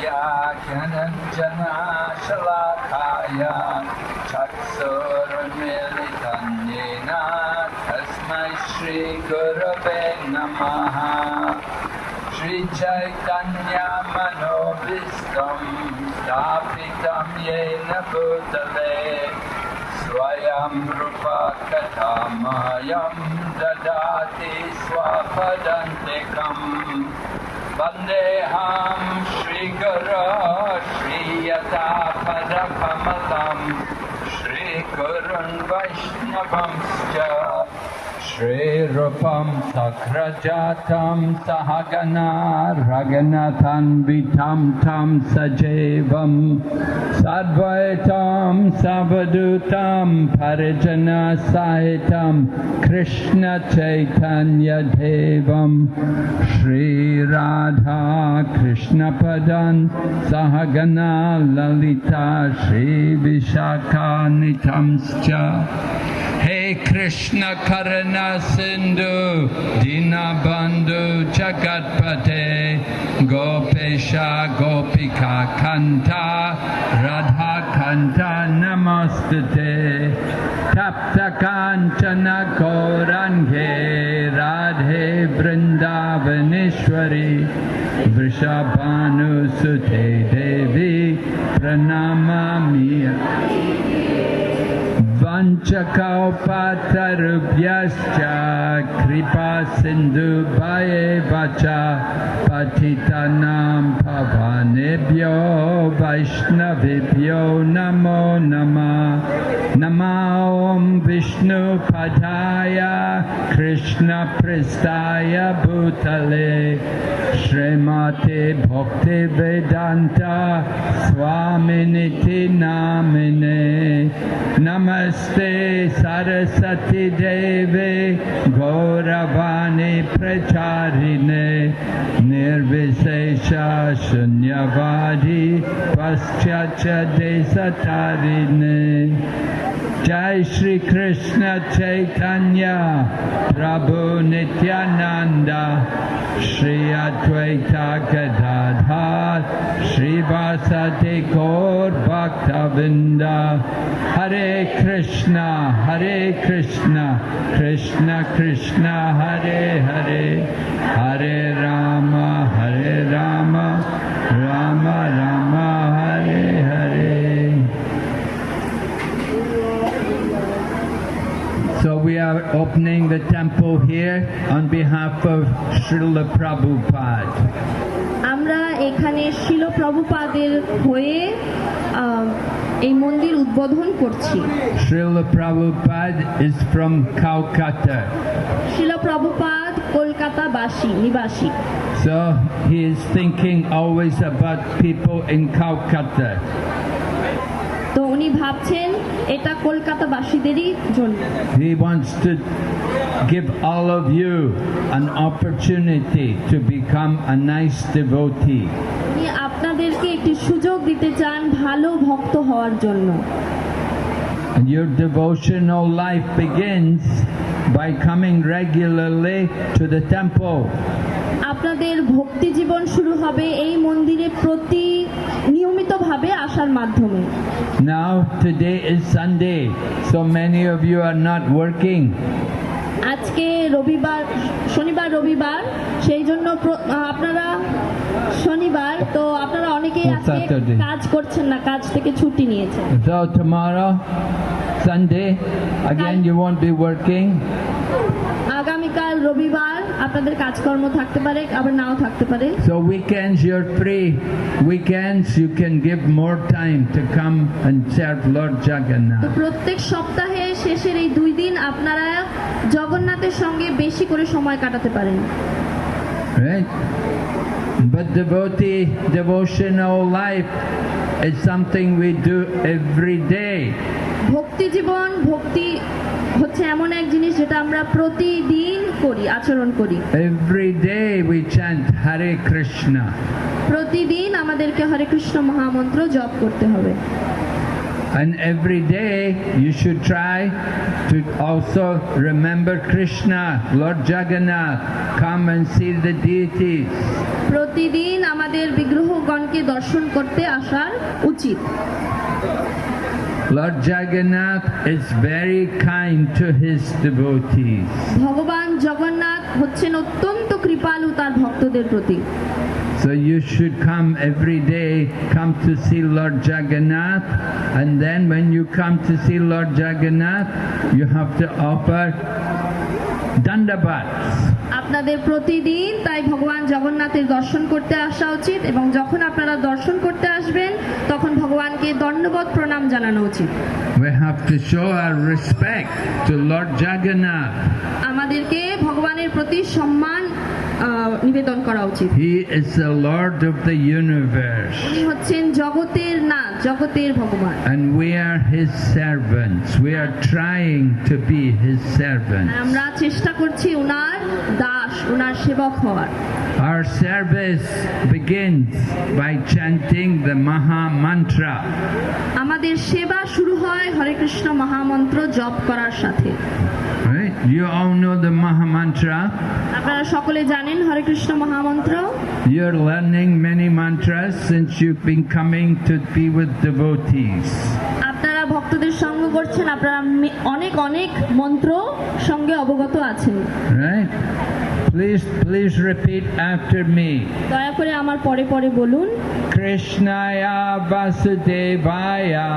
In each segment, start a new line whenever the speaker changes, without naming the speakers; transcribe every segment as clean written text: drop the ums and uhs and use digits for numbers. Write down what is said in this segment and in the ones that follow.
Vyakhyananjana Shalakaya Chaksurmilitam Yena Tasmai Shri Gurave Namaha Shri Chaitanya Manobhistam Stapitam Yena Bhutale Swayam Rupa Katamayam Dadati Swapadantikam Vandeham Shri Guru Shri Yata Padakamalam Shri Gurun Vaishnavamscha Shri Rupam Sakrajatam Sahagana Raganathan Vitam Tam Sajevam Sadvaitam Savadutam Parijana Sahitam Krishna Chaitanya Devam Shri Radha Krishna Padan Sahagana Lalita Shri Vishakha Nitamscha Hey Krishna Karana Sindhu Dinabandhu Jagatpate Gopesha Gopika Kanta Radha Kanta Namostate Tapta Kanchana Gaurange Radhe Vrindavaneshwari Vrishabhanu Sute Devi Pranamami Vanchakalpatarubhyascha kripa sindhu vacha patitanam pavanebhyo vaishnavibhyo namo namah Nama Om Vishnu Padaya Krishna Pristaya Bhutale Srimate Bhakti Vedanta Swaminiti Namine Namaste Saraswati Devi Gauravani Pracharine Nirvisesha Shunyavadi Paschatya Desatarine Jai Shri Krishna Chaitanya Prabhu Nityananda Shri Advaita Gadadhar Shri Vasati Gaur Bhaktavinda Hare Krishna Krishna Krishna Hare Hare Hare Rama Rama Rama Hare Hare. So we are opening the temple here on behalf of Srila Prabhupada.
আমরা এখানে শিল প্রভুপাদের হয়ে এই মন্দির উদ্বোধন করছি।
Srila Prabhupada is from Calcutta.
শিল প্রভুপাদ কলকাতাবাসী নিবাসী।
So he is thinking always about people in Calcutta.
তো উনি ভাবছেন এটা কলকাতাবাসীদেরই জন্য।
He wants to give all of you an opportunity to become a nice devotee.
উনি আপনাদেরকে একটি সুযোগ দিতে চান ভালো ভক্ত হওয়ার জন্য।
And your devotional life begins by coming regularly to the temple.
আপনাদের ভক্তি জীবন শুরু হবে এই মন্দিরে প্রতি নিয়মিতভাবে আসার মাধ্যমে।
Now today is Sunday, so many of you are not working.
আজকে শনিবার রবিবার, সেই জন্য আপনারা শনিবার, তো আপনারা অনেকেই আজকে কাজ করছেন না, কাজ থেকে ছুটি নিয়েছেন।
So tomorrow, Sunday, again you won't be working.
আগামীকাল রবিবার আপনাদের কাজকর্ম থাকতে পারে, আবার নাও থাকতে পারে।
So weekends you're free. Weekends you can give more time to come and serve Lord
তো
Jagannath.
প্রত্যেক সপ্তাহে শেষের এই 2 দিন আপনারা জগন্নাথের সঙ্গে বেশি করে সময় কাটাতে পারেন।
Right? But devotional life is something we do every day.
ভক্তি জীবন, ভক্তি হচ্ছে এমন এক জিনিস যেটা আমরা প্রতিদিন করি, আচরণ করি।
Every day we chant Hare Krishna.
প্রতিদিন আমাদেরকে হরে কৃষ্ণ মহামন্ত্র জপ করতে হবে।
And every day you should try to also remember Krishna, Lord Jagannath. Come and see the deities.
প্রতিদিন আমাদের বিগ্রহগণকে দর্শন করতে আসার উচিত।
Lord Jagannath is very kind to his devotees.
ভগবান জগন্নাথ হচ্ছেন অত্যন্ত কৃপালু তার ভক্তদের প্রতি।
So you should come every day, come to see Lord Jagannath, and then when you come to see Lord Jagannath, you have to offer dandavats.
আপনাদের প্রতিদিন তাই ভগবান জগন্নাথের দর্শন করতে আসা উচিত, এবং যখন আপনারা দর্শন করতে আসবেন তখন ভগবানকে দণ্ডবত প্রণাম জানানো উচিত।
We have to show our respect to Lord Jagannath.
আমাদেরকে ভগবানের প্রতি সম্মান নিবেদন করা উচিত।
He is the Lord of the universe.
উনি হচ্ছেন জগতের নাথ, জগতের ভগবান।
And we are his servants. We are trying to be his servants.
আমরা চেষ্টা করছি উনার দাস, উনার সেবক হওয়ার।
Our service begins by chanting the Maha Mantra.
আমাদের সেবা শুরু হয় হরে কৃষ্ণ মহামন্ত্র জপ করার সাথে।
Right? You all know the Maha Mantra.
আপনারা সকলে জানেন হরে কৃষ্ণ মহামন্ত্র।
You're learning many mantras since you've been coming to be with devotees.
আপনারা ভক্তদের সঙ্গ করছেন, আপনারা অনেক অনেক মন্ত্র সঙ্গে অবগত আছেন।
Right? Please repeat after me.
দয়া করে আমার পরে পরে বলুন।
Krishnaya Vasudevaya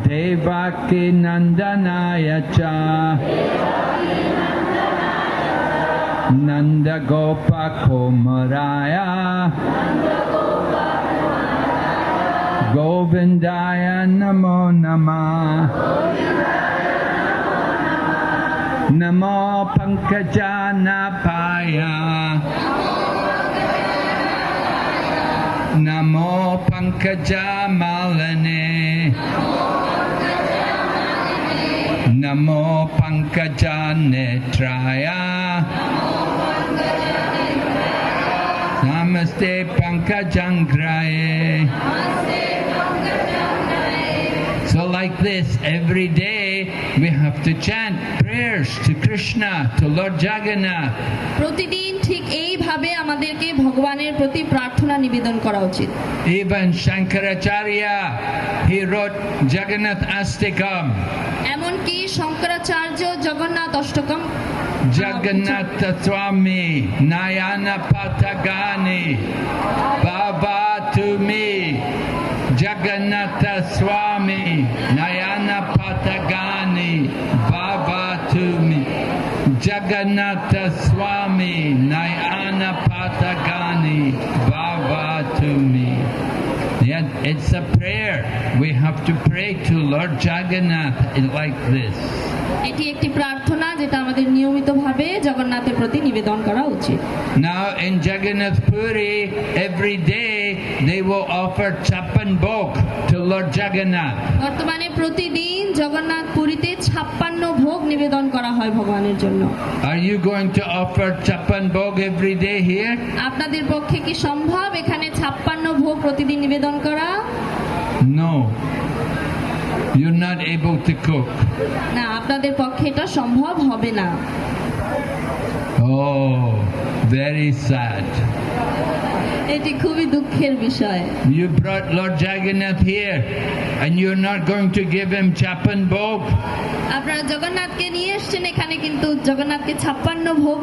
Devaki Nandanaya Cha Nanda Gopa Kumaraya Govindaya Namo Namah Namo Pankajanaphaya Namo Pankajamalane Namo Pankajanetraya Namaste Pankajangraye. So like this, every day we have to chant prayers to Krishna, to Lord Jagannath.
প্রতিদিন ঠিক এইভাবে আমাদেরকে ভগবানের প্রতি প্রার্থনা নিবেদন করা উচিত।
Even Shankaracharya, he wrote Jagannath Astikam.
এমনকি Shankaracharya Jagannath অষ্টকম
Jagannath Swami, Nayana Patagani, Baba to me. Jagannath Swami, Nayana Patagani, Baba to me. Jagannath Swami, Nayana Patagani, Baba to me. Yeah, it's a prayer. We have to pray to Lord Jagannath like this.
এটি একটি প্রার্থনা যেটা আমাদের নিয়মিতভাবে জগন্নাথের প্রতি নিবেদন করা উচিত।
Now in Jagannath Puri, every day they will offer Chappan Bhog to Lord Jagannath.
বর্তমানে প্রতিদিন জগন্নাথ পুরীতে 56 ভোগ নিবেদন করা হয় ভগবানের জন্য।
Are you going to offer Chappan Bhog every day here?
আপনাদের পক্ষে কি সম্ভব এখানে 56 ভোগ প্রতিদিন নিবেদন করা?
No. You're not able to cook.
না, আপনাদের পক্ষে এটা সম্ভব হবে না।
Oh, very sad.
এটি খুবই দুঃখের বিষয়।
You brought Lord Jagannath here and you're not going to give him Chappan Bhog.
আপনারা জগন্নাথকে নিয়ে এসেছেন এখানে, কিন্তু জগন্নাথকে 56 ভোগ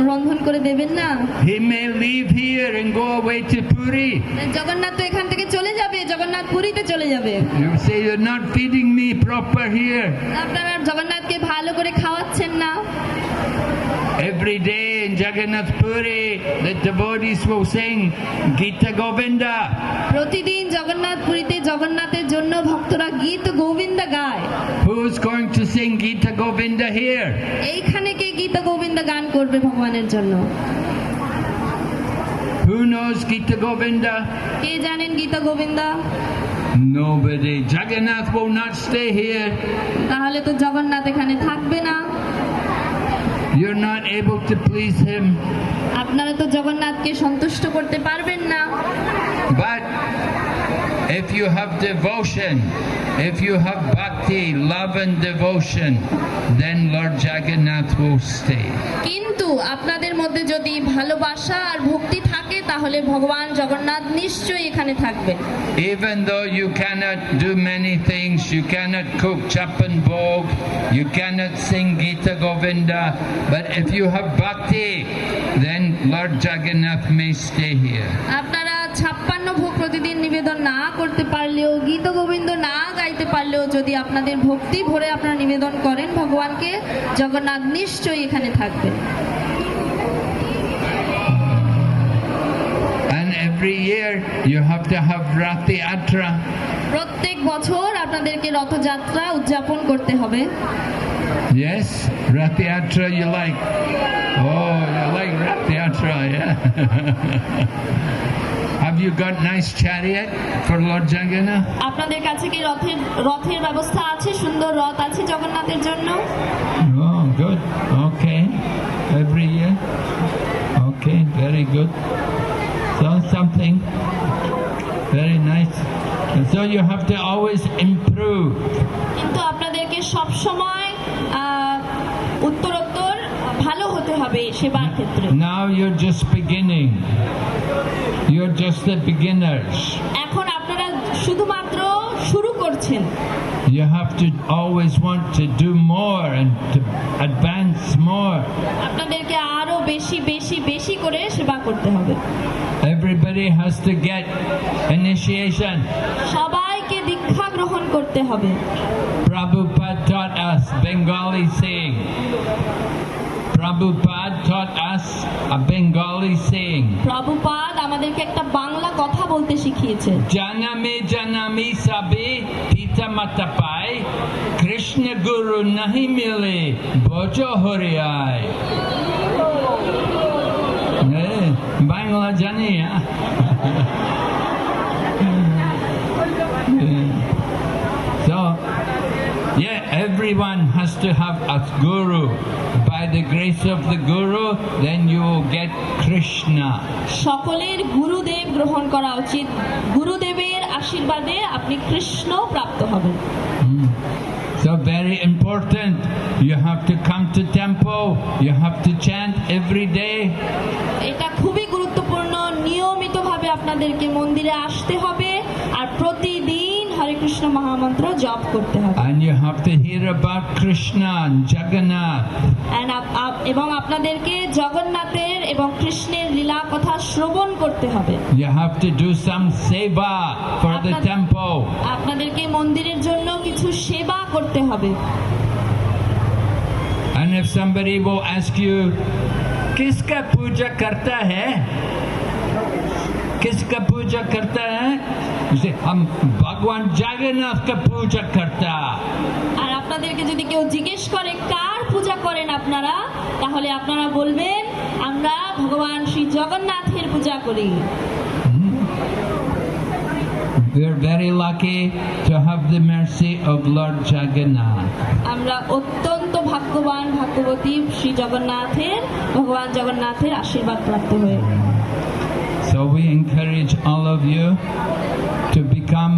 রন্ধন করে দেবেন না।
He may leave here and go away to Puri.
Jagannath তো এখান থেকে চলে যাবে, জগন্নাথ পুরীতে চলে যাবে।
You say you're not feeding me proper here.
আপনারা জগন্নাথকে ভালো করে খাওয়াচ্ছেন না।
Every day in Jagannath Puri, the devotees will sing Gita Govinda.
প্রতিদিন জগন্নাথ পুরীতে জগন্নাথের জন্য ভক্তরা গীত গোবিন্দ গায়।
Who's going to sing Gita Govinda here?
এইখানে কে গীত গোবিন্দ গান করবে ভগবানের জন্য?
Who knows Gita Govinda?
কে জানেন গীত Govinda?
Nobody. Jagannath will not stay here.
তাহলে তো জগন্নাথ এখানে থাকবে না।
You're not able to please him.
আপনারা তো জগন্নাথকে সন্তুষ্ট করতে পারবেন না।
But if you have devotion, if you have bhakti, love and devotion, then Lord Jagannath will stay.
কিন্তু আপনাদের মধ্যে যদি ভালোবাসা আর ভক্তি থাকে তাহলে ভগবান জগন্নাথ নিশ্চয়ই এখানে থাকবেন।
Even though you cannot do many things, you cannot cook chapan bhog, you cannot sing Gita Govinda, but if you have bhakti, then Lord Jagannath may stay here.
আপনারা 56 ভোগ প্রতিদিন নিবেদন না করতে পারলেও, গীত গোবিন্দ না গাইতে পারলেও যদি আপনাদের ভক্তি ভরে আপনারা নিবেদন করেন ভগবানকে, জগন্নাথ নিশ্চয়ই এখানে থাকবেন।
And every year you have to have Rath Yatra.
প্রত্যেক বছর আপনাদেরকে রথযাত্রা উদযাপন করতে হবে।
Yes, Rath Yatra you like. Oh, you like Rath Yatra, yeah. Have you got nice chariot for Lord Jagannath?
আপনাদের কাছে কি রথের ব্যবস্থা আছে? সুন্দর রথ আছে জগন্নাথের জন্য?
Oh, good. Okay. Every year? Okay, very good. So something very nice. And so you have to always improve.
কিন্তু আপনাদেরকে সব সময় উত্তরোত্তর ভালো হতে হবে সেবার ক্ষেত্রে।
Now you're just beginning. You're just the beginners.
এখন আপনারা শুধুমাত্র শুরু করছেন।
You have to always want to do more and to advance more.
আপনাদেরকে আরো বেশি বেশি বেশি করে সেবা করতে হবে।
Everybody has to get initiation.
সবাইকে দীক্ষা গ্রহণ করতে হবে।
Prabhupada taught us Bengali saying. Prabhupada taught us a Bengali saying.
Prabhupada আমাদেরকে একটা বাংলা কথা বলতে শিখিয়েছে।
Janame janami sabe pita mata pai, Krishna Guru nahi mile bojo hore aaye. Bangla jani ha. So, yeah, everyone has to have a guru. By the grace of the guru, then you will get Krishna.
সকলের গুরুদেব গ্রহণ করা উচিত। গুরুদেবের আশীর্বাদে আপনি কৃষ্ণ প্রাপ্ত হবেন।
So very important. You have to come to temple. You have to chant every day.
এটা খুবই গুরুত্বপূর্ণ। নিয়মিতভাবে আপনাদেরকে মন্দিরে আসতে হবে আর প্রতিদিন হরে কৃষ্ণ মহামন্ত্র জপ করতে হবে।
And you have to hear about Krishna and Jagannath.
এবং আপনাদেরকে জগন্নাথের এবং কৃষ্ণের লীলা কথা শ্রবণ করতে হবে।
You have to do some seva for the temple.
আপনাদেরকে মন্দিরের জন্য কিছু সেবা করতে হবে।
And if somebody will ask you, किसका पूजा करता है? किसका पूजा करता है? You say, हम भगवान जगन्नाथ का पूजा करता।
আর আপনাদেরকে যদি কেউ জিজ্ঞেস করে কার পূজা করেন আপনারা, তাহলে আপনারা বলবেন আমরা ভগবান শ্রী জগন্নাথের পূজা করি।
We are very lucky to have the mercy of Lord Jagannath.
আমরা অত্যন্ত ভাগ্যবান ভাগ্যবতী শ্রী জগন্নাথের, ভগবান জগন্নাথের আশীর্বাদ প্রাপ্ত হয়ে।
So we encourage all of you to become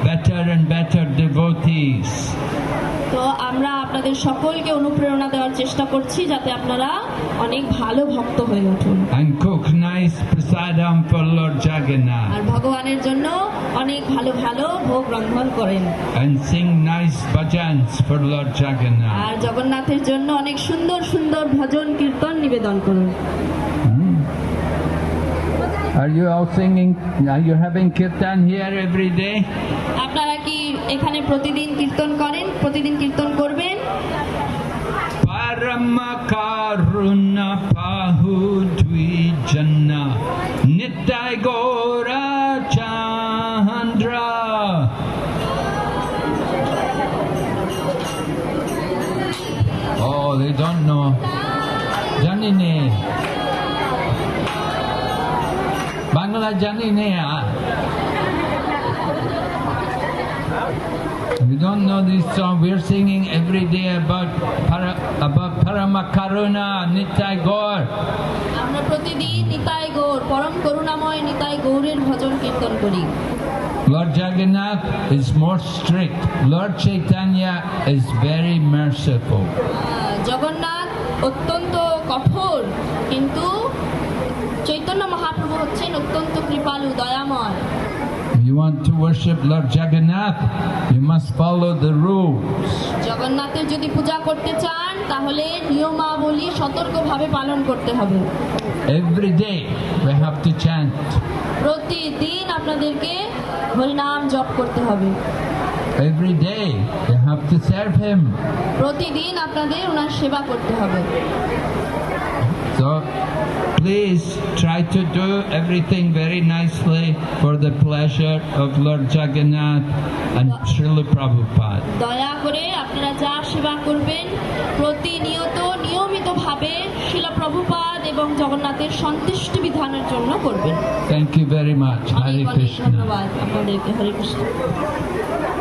better and better devotees.
তো আমরা আপনাদের সকলকে অনুপ্রেরণা দেওয়ার চেষ্টা করছি যাতে আপনারা অনেক ভালো ভক্ত হয়ে উঠুন।
And cook nice prasadam for Lord Jagannath.
আর ভগবানের জন্য অনেক ভালো ভালো ভোগ রন্ধন করেন।
And sing nice bhajans for Lord Jagannath.
আর জগন্নাথের জন্য অনেক সুন্দর সুন্দর ভজন কীর্তন নিবেদন করুন।
Are you all singing? Are you having kirtan here every day?
আপনারা কি এখানে প্রতিদিন কীর্তন করেন? প্রতিদিন কীর্তন করবেন?
Parama karuna pahu dvijanna Nitai Gora Chandra. Oh, they don't know. Janine. Bangla Janine. We don't know this song. We're singing every day about Paramakaruna Nitai Gaur.
আমরা প্রতিদিন নিতাই গৌর, পরম করুণাময় নিতাই গৌরের ভজন কীর্তন করি।
Lord Jagannath is more strict. Lord Chaitanya is very merciful.
Jagannath অত্যন্ত কঠোর, কিন্তু চৈতন্য মহাপ্রভু হচ্ছেন অত্যন্ত কৃপালু, দয়াময়।
You want to worship Lord Jagannath, you must follow the rules.
জগন্নাথের যদি পূজা করতে চান তাহলে নিয়মাবলী সতর্কভাবে পালন করতে হবে।
Every day we have to chant.
প্রতিদিন আপনাদেরকে হরিনাম জপ করতে হবে।
Every day you have to serve Him.
প্রতিদিন আপনাদের ওনার সেবা করতে হবে।
So please try to do everything very nicely for the pleasure of Lord Jagannath and Srila Prabhupada.
দয়া করে আপনারা যা সেবা করবেন প্রতিনিয়ত নিয়মিতভাবে শিলা প্রভুপাদ এবং জগন্নাথের সন্তুষ্টি বিধানের জন্য করবেন।
Thank you very much.
অনেক
Hare
অনেক
Krishna.
ধন্যবাদ আপনাদেরকে। হরে কৃষ্ণ।